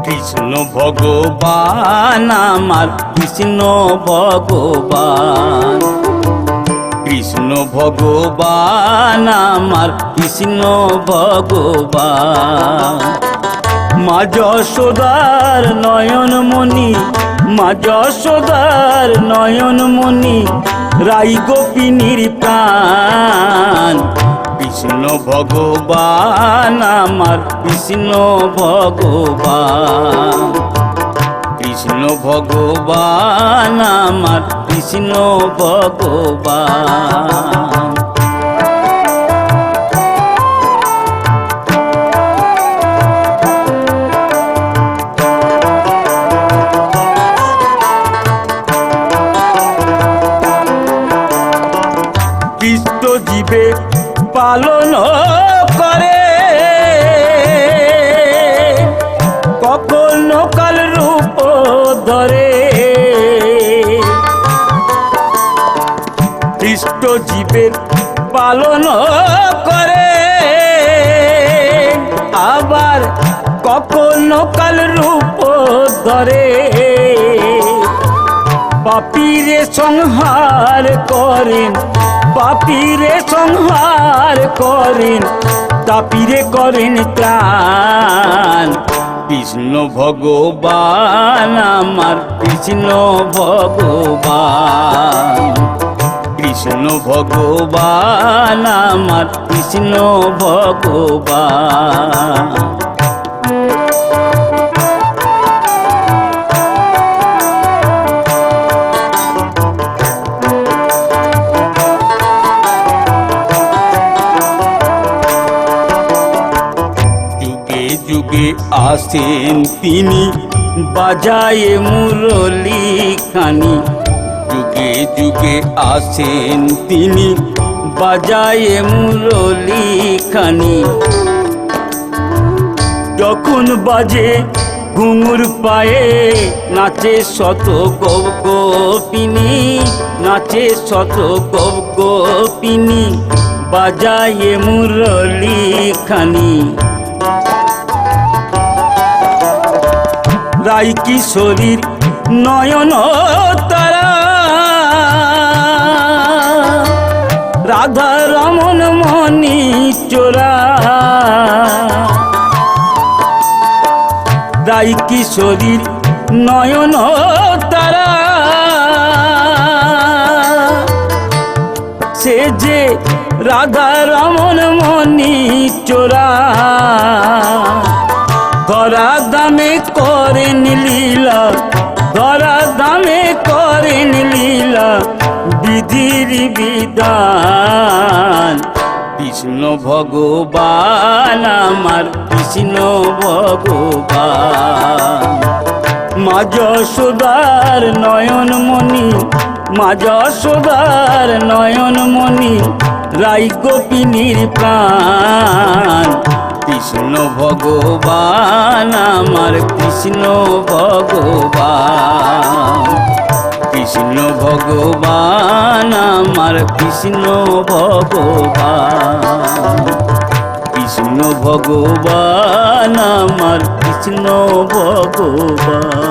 কৃষ্ণ ভগবান আমার কৃষ্ণ ভগবান, কৃষ্ণ ভগবান আমার কৃষ্ণ ভগবান। মা যশোদার নয়নমণি, মা যশোদার নয়নমণি, রাই গোপিনীর প্রাণ। কৃষ্ণ ভগবান আমার কৃষ্ণ ভগবান, কৃষ্ণ ভগবান আমার কৃষ্ণ ভগবান। কৃষ্ণ জীবে পালন করে, কখনো কাল রূপ ধরে। কৃষ্ণ জীবের পালন করে, আবার কখনো কাল রূপ ধরে। পাপীরে সংহার করেন, পাপীরে সংহার করেন, তাপীরে করেন ত্রাণ। কৃষ্ণ ভগবান আমার কৃষ্ণ ভগবান, কৃষ্ণ ভগবান আমার কৃষ্ণ ভগবান। যুগে আসেন তিনি বাজায়ে মুরলি খানি, যুগে যুগে আসেন তিনি বাজায়ে মুরলি খানি। যখন বাজে ঘুঙুর পায়ে নাচে শত গোপ গোপিনী, নাচে শত গোপ গোপিনী, বাজায়ে মুরলি খানি। রাই কিশোরীর নয়ন তারা, রাধা রমন মণি চোরা। রাই কিশোরীর নয়ন তারা, সে যে রাধা রমন মণি চোরা। ধরা দামে করেন লীলা, ধরা দামে করেন লীলা, বিধির বিধান। কৃষ্ণ ভগবান আমার কৃষ্ণ ভগবান। মা যশোদার নয়নমণি, মা যশোদার নয়নমণি, রাই গোপিনীর প্রাণ। কৃষ্ণ ভগবান আমার কৃষ্ণ ভগবান, কৃষ্ণ ভগবান আমার কৃষ্ণ ভগবান, কৃষ্ণ ভগবান আমার কৃষ্ণ ভগবান।